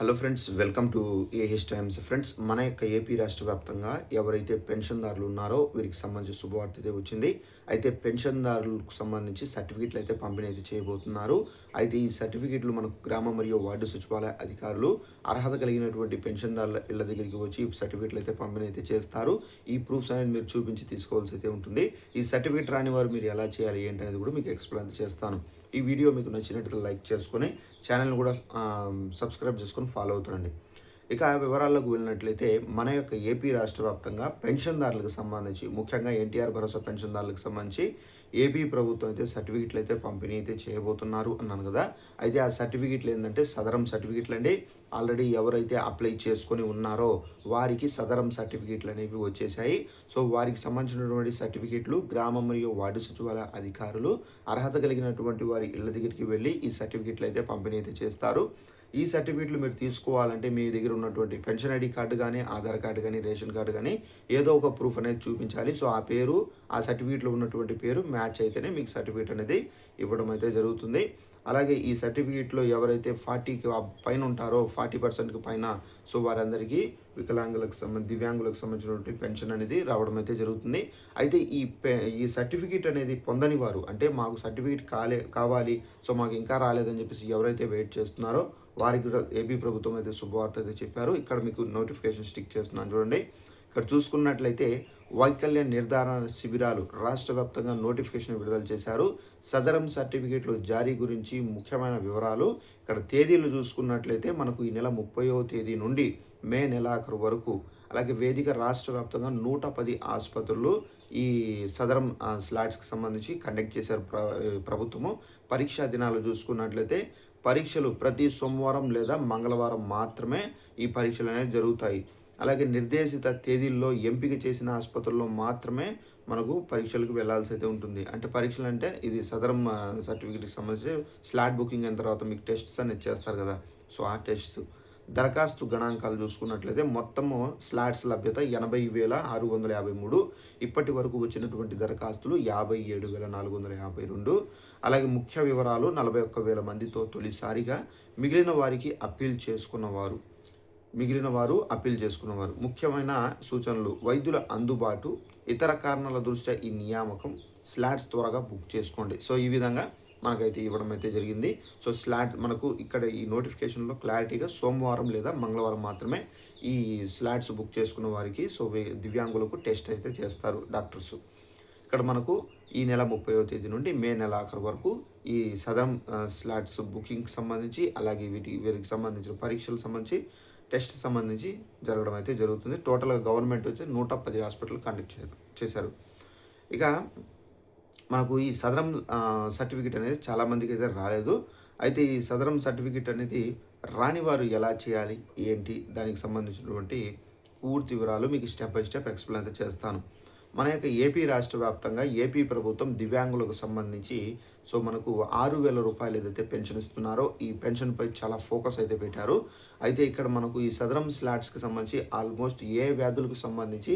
Hello friends, welcome to AH times. Friends, మన యొక్క AP రాష్ట్ర వ్యాప్తంగా ఎవరైతే పెన్షన్దారులు ఉన్నారో వీరికి సంబంధించి శుభవార్త అయితే వచ్చింది. అయితే పెన్షన్దారులకు సంబంధించి సర్టిఫికెట్లు అయితే పంపిణీ అయితే చేయబోతున్నారు. అయితే ఈ సర్టిఫికెట్లు మనకు గ్రామ మరియు వార్డు సచివాలయ అధికారులు అర్హత కలిగినటువంటి పెన్షన్దారుల ఇళ్ల దగ్గరికి వచ్చి ఈ సర్టిఫికెట్లు అయితే పంపిణీ అయితే చేస్తారు. ఈ ప్రూఫ్స్ అనేది మీరు చూపించి తీసుకోవాల్సి అయితే ఉంటుంది. ఈ సర్టిఫికెట్ రాని వారు మీరు ఎలా చేయాలి ఏంటి అనేది కూడా మీకు ఎక్స్ప్లెయిన్ చేస్తాను. ఈ వీడియో మీకు నచ్చినట్లయితే లైక్ చేసుకొని ఛానల్ని కూడా సబ్స్క్రైబ్ చేసుకొని ఫాలో అవుతుండండి. ఇక వివరాల్లోకి వెళ్ళినట్లయితే మన యొక్క ఏపీ రాష్ట్ర వ్యాప్తంగా పెన్షన్దారులకు సంబంధించి ముఖ్యంగా ఎన్టీఆర్ భరోసా పెన్షన్దారులకు సంబంధించి ఏపీ ప్రభుత్వం అయితే సర్టిఫికెట్లు అయితే పంపిణీ అయితే చేయబోతున్నారు అన్నాను కదా. అయితే ఆ సర్టిఫికెట్లు ఏంటంటే సదరం సర్టిఫికెట్లు అండి. ఆల్రెడీ ఎవరైతే అప్లై చేసుకొని ఉన్నారో వారికి సదరం సర్టిఫికెట్లు అనేవి వచ్చేసాయి. సో వారికి సంబంధించినటువంటి సర్టిఫికెట్లు గ్రామ మరియు వార్డు సచివాలయ అధికారులు అర్హత కలిగినటువంటి వారి ఇళ్ల దగ్గరికి వెళ్ళి ఈ సర్టిఫికెట్లు అయితే పంపిణీ అయితే చేస్తారు. ఈ సర్టిఫికెట్లు మీరు తీసుకోవాలంటే మీ దగ్గర ఉన్నటువంటి పెన్షన్ ఐడి కార్డు కానీ, ఆధార్ కార్డు కానీ, రేషన్ కార్డు కానీ ఏదో ఒక ప్రూఫ్ అనేది చూపించాలి. సో ఆ పేరు, ఆ సర్టిఫికెట్లో ఉన్నటువంటి పేరు మ్యాచ్ అయితేనే మీకు సర్టిఫికెట్ అనేది ఇవ్వడం అయితే జరుగుతుంది. అలాగే ఈ సర్టిఫికెట్లో ఎవరైతే 40కి పైన ఉంటారో 40%కి పైన, సో వారందరికీ దివ్యాంగులకు సంబంధించినటువంటి పెన్షన్ అనేది రావడం అయితే జరుగుతుంది. అయితే ఈ సర్టిఫికెట్ అనేది పొందని వారు, అంటే మాకు సర్టిఫికెట్ కావాలి, సో మాకు ఇంకా రాలేదని చెప్పేసి ఎవరైతే వెయిట్ చేస్తున్నారో వారికి కూడా ఏపీ ప్రభుత్వం అయితే శుభవార్త అయితే చెప్పారు. ఇక్కడ మీకు నోటిఫికేషన్ స్టిక్ చేస్తున్నాను చూడండి. ఇక్కడ చూసుకున్నట్లయితే వైకల్య నిర్ధారణ శిబిరాలు రాష్ట్ర వ్యాప్తంగా నోటిఫికేషన్ విడుదల చేశారు. సదరం సర్టిఫికేట్లు జారీ గురించి ముఖ్యమైన వివరాలు ఇక్కడ తేదీలు చూసుకున్నట్లయితే మనకు ఈ నెల 30వ తేదీ నుండి మే నెలాఖరు వరకు, అలాగే వేదిక రాష్ట్ర వ్యాప్తంగా 110 ఆసుపత్రులు ఈ సదరం స్లాట్స్కి సంబంధించి కండక్ట్ చేశారు ప్రభుత్వము. పరీక్షా దినాలు చూసుకున్నట్లయితే పరీక్షలు ప్రతి సోమవారం లేదా మంగళవారం మాత్రమే ఈ పరీక్షలు అనేవి జరుగుతాయి. అలాగే నిర్దేశిత తేదీల్లో ఎంపిక చేసిన ఆసుపత్రుల్లో మాత్రమే మనకు పరీక్షలకు వెళ్లాల్సి అయితే ఉంటుంది. అంటే పరీక్షలు అంటే ఇది సదరం సర్టిఫికేట్కి సంబంధించి స్లాట్ బుకింగ్ అయిన తర్వాత మీకు టెస్ట్స్ అనేది చేస్తారు కదా. సో ఆ టెస్ట్స్ దరఖాస్తు గణాంకాలు చూసుకున్నట్లయితే మొత్తము స్లాట్స్ లభ్యత 80,653. ఇప్పటి వరకు వచ్చినటువంటి దరఖాస్తులు 57,452. అలాగే ముఖ్య వివరాలు 41,000 మందితో తొలిసారిగా మిగిలిన వారు అప్పీల్ చేసుకున్నవారు. ముఖ్యమైన సూచనలు: వైద్యుల అందుబాటు, ఇతర కారణాల దృష్ట్యా ఈ నియామకం, స్లాట్స్ త్వరగా బుక్ చేసుకోండి. సో ఈ విధంగా మనకైతే ఇవ్వడం అయితే జరిగింది. సో స్లాట్ మనకు ఇక్కడ ఈ నోటిఫికేషన్లో క్లారిటీగా సోమవారం లేదా మంగళవారం మాత్రమే ఈ స్లాట్స్ బుక్ చేసుకున్న వారికి, సో దివ్యాంగులకు టెస్ట్ అయితే చేస్తారు డాక్టర్స్. ఇక్కడ మనకు ఈ నెల 30వ తేదీ నుండి మే నెల ఆఖరు వరకు ఈ సదరం స్లాట్స్ బుకింగ్కి సంబంధించి, అలాగే వీరికి సంబంధించిన పరీక్షలకు సంబంధించి, టెస్ట్ సంబంధించి జరగడం అయితే జరుగుతుంది. టోటల్గా గవర్నమెంట్ వచ్చి 110 హాస్పిటల్ కండక్ట్ చేశారు. ఇక మనకు ఈ సదరం సర్టిఫికెట్ అనేది చాలామందికి అయితే రాలేదు. అయితే ఈ సదరం సర్టిఫికెట్ అనేది రాని వారు ఎలా చేయాలి ఏంటి, దానికి సంబంధించినటువంటి పూర్తి వివరాలు మీకు స్టెప్ బై స్టెప్ ఎక్స్ప్లెయిన్ అయితే చేస్తాను. మన యొక్క ఏపీ రాష్ట్ర వ్యాప్తంగా ఏపీ ప్రభుత్వం దివ్యాంగులకు సంబంధించి సో మనకు 6,000 రూపాయలు ఏదైతే పెన్షన్ ఇస్తున్నారో ఈ పెన్షన్పై చాలా ఫోకస్ అయితే పెట్టారు. అయితే ఇక్కడ మనకు ఈ సదరం స్లాట్స్కి సంబంధించి ఆల్మోస్ట్ ఏ వ్యాధులకు సంబంధించి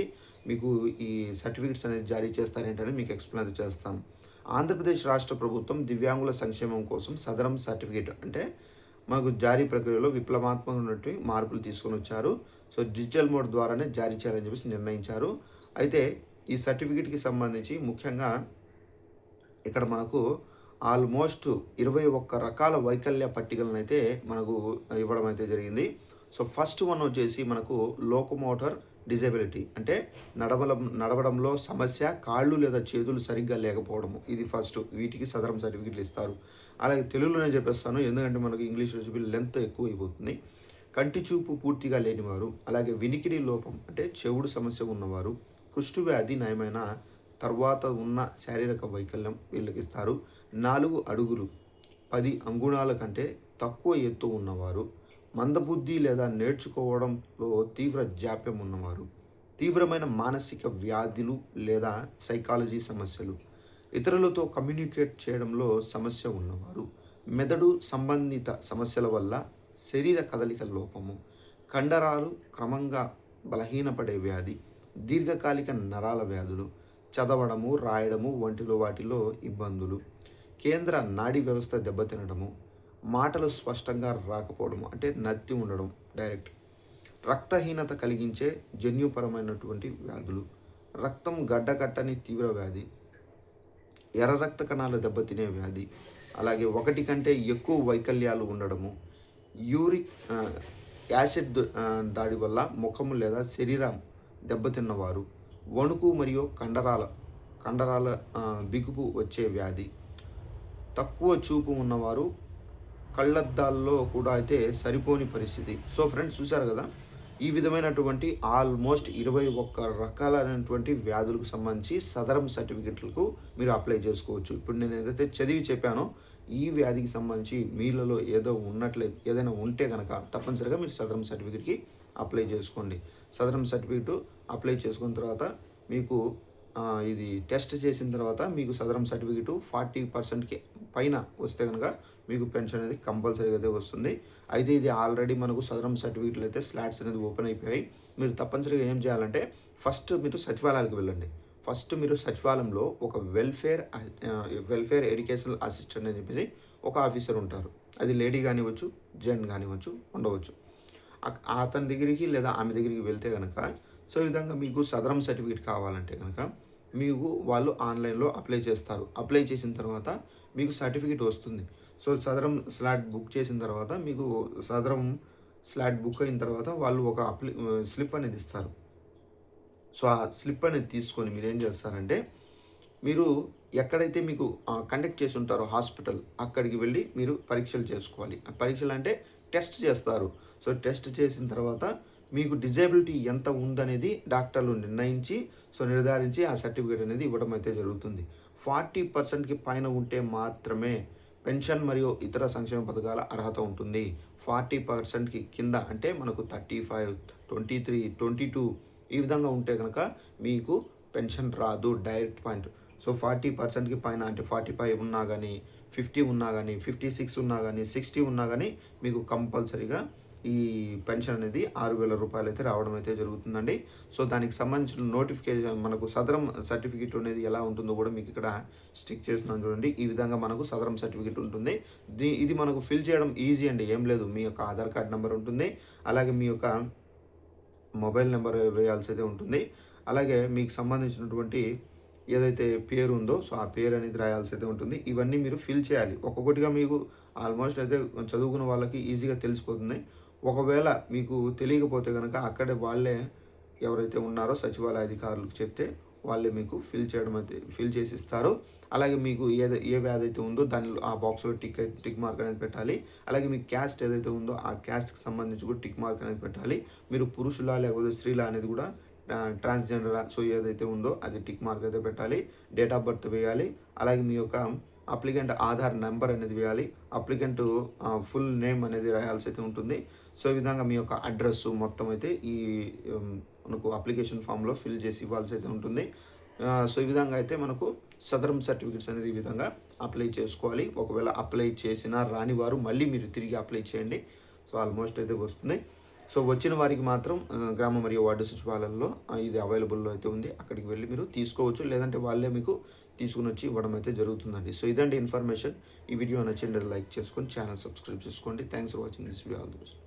మీకు ఈ సర్టిఫికెట్స్ అనేది జారీ చేస్తారేంటని మీకు ఎక్స్ప్లెయిన్ చేస్తాను. ఆంధ్రప్రదేశ్ రాష్ట్ర ప్రభుత్వం దివ్యాంగుల సంక్షేమం కోసం సదరం సర్టిఫికేట్ అంటే మనకు జారీ ప్రక్రియలో విప్లవాత్మకమైనటువంటి మార్పులు తీసుకొని వచ్చారు. సో డిజిటల్ మోడ్ ద్వారానే జారీ చేయాలని చెప్పేసి నిర్ణయించారు. అయితే ఈ సర్టిఫికేట్కి సంబంధించి ముఖ్యంగా ఇక్కడ మనకు ఆల్మోస్ట్ 21 రకాల వైకల్య పట్టికలను అయితే మనకు ఇవ్వడం అయితే జరిగింది. సో ఫస్ట్ వన్ వచ్చేసి మనకు లోకోమోటర్ డిజేబిలిటీ, అంటే నడవడంలో సమస్య, కాళ్ళు లేదా చేతులు సరిగ్గా లేకపోవడము, ఇది ఫస్ట్. వీటికి సదరం సర్టిఫికెట్లు ఇస్తారు. అలాగే తెలుగులోనే చెప్పేస్తాను ఎందుకంటే మనకు ఇంగ్లీష్ లెంత్ ఎక్కువ అయిపోతుంది. కంటి చూపు పూర్తిగా లేనివారు, అలాగే వినికిడి లోపం అంటే చెవుడు సమస్య ఉన్నవారు, కుష్టు వ్యాధి నయమైన తర్వాత ఉన్న శారీరక వైకల్యం వీళ్ళకి ఇస్తారు. 4 అడుగులు 10 అంగుళాల కంటే తక్కువ ఎత్తు ఉన్నవారు, మందబుద్ధి లేదా నేర్చుకోవడంలో తీవ్ర జాప్యం ఉన్నవారు, తీవ్రమైన మానసిక వ్యాధులు లేదా సైకాలజీ సమస్యలు, ఇతరులతో కమ్యూనికేట్ చేయడంలో సమస్య ఉన్నవారు, మెదడు సంబంధిత సమస్యల వల్ల శరీర కదలిక లోపము, కండరాలు క్రమంగా బలహీనపడే వ్యాధి, దీర్ఘకాలిక నరాల వ్యాధులు, చదవడము, రాయడము వాటిలో ఇబ్బందులు, కేంద్ర నాడీ వ్యవస్థ దెబ్బతినడము, మాటలు స్పష్టంగా రాకపోవడం అంటే నత్తి ఉండడం డైరెక్ట్, రక్తహీనత కలిగించే జన్యుపరమైనటువంటి వ్యాధులు, రక్తం గడ్డకట్టని తీవ్ర వ్యాధి, ఎర్ర రక్త కణాలు దెబ్బతినే వ్యాధి, అలాగే ఒకటి కంటే ఎక్కువ వైకల్యాలు ఉండడము, యూరిక్ యాసిడ్ దాడి వల్ల ముఖము లేదా శరీరం దెబ్బతిన్నవారు, వణుకు మరియు కండరాల బిగుపు వచ్చే వ్యాధి, తక్కువ చూపు ఉన్నవారు, కళ్ళద్దాల్లో కూడా అయితే సరిపోని పరిస్థితి. సో ఫ్రెండ్స్ చూసారు కదా, ఈ విధమైనటువంటి ఆల్మోస్ట్ 21 రకాలైనటువంటి వ్యాధులకు సంబంధించి సదరం సర్టిఫికెట్లకు మీరు అప్లై చేసుకోవచ్చు. ఇప్పుడు నేను ఏదైతే చదివి చెప్పానో ఈ వ్యాధికి సంబంధించి మీలలో ఏదైనా ఉంటే కనుక తప్పనిసరిగా మీరు సదరం సర్టిఫికెట్కి అప్లై చేసుకోండి. సదరం సర్టిఫికెట్ అప్లై చేసుకున్న తర్వాత మీకు ఇది టెస్ట్ చేసిన తర్వాత మీకు సదరం సర్టిఫికెట్ 40%కి పైన వస్తే కనుక మీకు పెన్షన్ అనేది కంపల్సరీగా అయితే వస్తుంది. అయితే ఇది ఆల్రెడీ మనకు సదరం సర్టిఫికెట్లు అయితే స్లాట్స్ అనేది ఓపెన్ అయిపోయాయి. మీరు తప్పనిసరిగా ఏం చేయాలంటే ఫస్ట్ మీరు సచివాలయాలకు వెళ్ళండి. ఫస్ట్ మీరు సచివాలయంలో ఒక వెల్ఫేర్ ఎడ్యుకేషనల్ అసిస్టెంట్ అని చెప్పేసి ఒక ఆఫీసర్ ఉంటారు. అది లేడీ కానివ్వచ్చు, జెంట్ కానివ్వచ్చు, ఉండవచ్చు. అతని దగ్గరికి లేదా ఆమె దగ్గరికి వెళ్తే కనుక సో ఈ విధంగా మీకు సదరం సర్టిఫికేట్ కావాలంటే కనుక మీకు వాళ్ళు ఆన్లైన్లో అప్లై చేస్తారు. అప్లై చేసిన తర్వాత మీకు సర్టిఫికేట్ వస్తుంది. సో సదరం స్లాట్ బుక్ చేసిన తర్వాత మీకు సదరం స్లాట్ బుక్ అయిన తర్వాత వాళ్ళు ఒక స్లిప్ అనేది ఇస్తారు. సో ఆ స్లిప్ అనేది తీసుకొని మీరు ఏం చేస్తారంటే మీరు ఎక్కడైతే మీకు కండక్ట్ చేసి ఉంటారో హాస్పిటల్ అక్కడికి వెళ్ళి మీరు పరీక్షలు చేసుకోవాలి. పరీక్షలు అంటే టెస్ట్ చేస్తారు. సో టెస్ట్ చేసిన తర్వాత మీకు డిజేబిలిటీ ఎంత ఉందనేది డాక్టర్లు నిర్ధారించి ఆ సర్టిఫికేట్ అనేది ఇవ్వడం అయితే జరుగుతుంది. 40%కి పైన ఉంటే మాత్రమే పెన్షన్ మరియు ఇతర సంక్షేమ పథకాల అర్హత ఉంటుంది. 40%కి కింద అంటే మనకు 35, 23, 22 ఈ విధంగా ఉంటే కనుక మీకు పెన్షన్ రాదు, డైరెక్ట్ పాయింట్. సో 40%కి పైన అంటే 45 ఉన్నా కానీ, 50 ఉన్నా కానీ, 56 ఉన్నా కానీ, 60 ఉన్నా కానీ మీకు కంపల్సరీగా ఈ పెన్షన్ అనేది 6,000 రూపాయలు అయితే రావడం అయితే జరుగుతుందండి. సో దానికి సంబంధించిన నోటిఫికేషన్ మనకు సదరం సర్టిఫికేట్ అనేది ఎలా ఉంటుందో కూడా మీకు ఇక్కడ స్టిక్ చేస్తున్నాను చూడండి. ఈ విధంగా మనకు సదరం సర్టిఫికేట్ ఉంటుంది. ఇది మనకు ఫిల్ చేయడం ఈజీ అండి, ఏం లేదు. మీ యొక్క ఆధార్ కార్డ్ నెంబర్ ఉంటుంది, అలాగే మీ యొక్క మొబైల్ నెంబర్ వేయాల్సి అయితే ఉంటుంది. అలాగే మీకు సంబంధించినటువంటి ఏదైతే పేరు ఉందో సో ఆ పేరు అనేది రాయాల్సి అయితే ఉంటుంది. ఇవన్నీ మీరు ఫిల్ చేయాలి. ఒక్కొక్కటిగా మీకు ఆల్మోస్ట్ అయితే చదువుకున్న వాళ్ళకి ఈజీగా తెలిసిపోతుంది. ఒకవేళ మీకు తెలియకపోతే కనుక అక్కడే వాళ్ళే ఎవరైతే ఉన్నారో సచివాలయ అధికారులకు చెప్తే వాళ్ళే మీకు ఫిల్ చేసి ఇస్తారు. అలాగే మీకు ఏ వ్యాధి అయితే ఉందో దానిలో ఆ బాక్స్లో టిక్ మార్క్ అనేది పెట్టాలి. అలాగే మీ క్యాస్ట్ ఏదైతే ఉందో ఆ క్యాస్ట్కి సంబంధించి కూడా టిక్ మార్క్ అనేది పెట్టాలి. మీరు పురుషులా లేకపోతే స్త్రీలా అనేది కూడా ట్రాన్స్జెండర్ సో ఏదైతే ఉందో అది టిక్ మార్క్ అయితే పెట్టాలి. డేట్ ఆఫ్ బర్త్ వేయాలి. అలాగే మీ యొక్క అప్లికెంట్ ఆధార్ నెంబర్ అనేది వేయాలి. అప్లికెంట్ ఫుల్ నేమ్ అనేది రాయాల్సి అయితే ఉంటుంది. సో ఈ విధంగా మీ యొక్క అడ్రస్ మొత్తం అయితే ఈ మనకు అప్లికేషన్ ఫామ్లో ఫిల్ చేసి ఇవ్వాల్సి అయితే ఉంటుంది. సో ఈ విధంగా అయితే మనకు సదరం సర్టిఫికెట్స్ అనేది ఈ విధంగా అప్లై చేసుకోవాలి. ఒకవేళ అప్లై చేసినా రాని వారు మళ్ళీ మీరు తిరిగి అప్లై చేయండి. సో ఆల్మోస్ట్ అయితే వస్తుంది. సో వచ్చిన వారికి మాత్రం గ్రామ మరియు వార్డు సచివాలయంలో ఇది అవైలబుల్లో అయితే ఉంది. అక్కడికి వెళ్ళి మీరు తీసుకోవచ్చు, లేదంటే వాళ్ళే మీకు తీసుకుని వచ్చి ఇవ్వడం అయితే జరుగుతుందండి. సో ఇదండి ఇన్ఫర్మేషన్. ఈ వీడియో నచ్చింది లైక్ చేసుకొని ఛానల్ సబ్స్క్రైబ్ చేసుకోండి. Thanks for watching this video. All the best.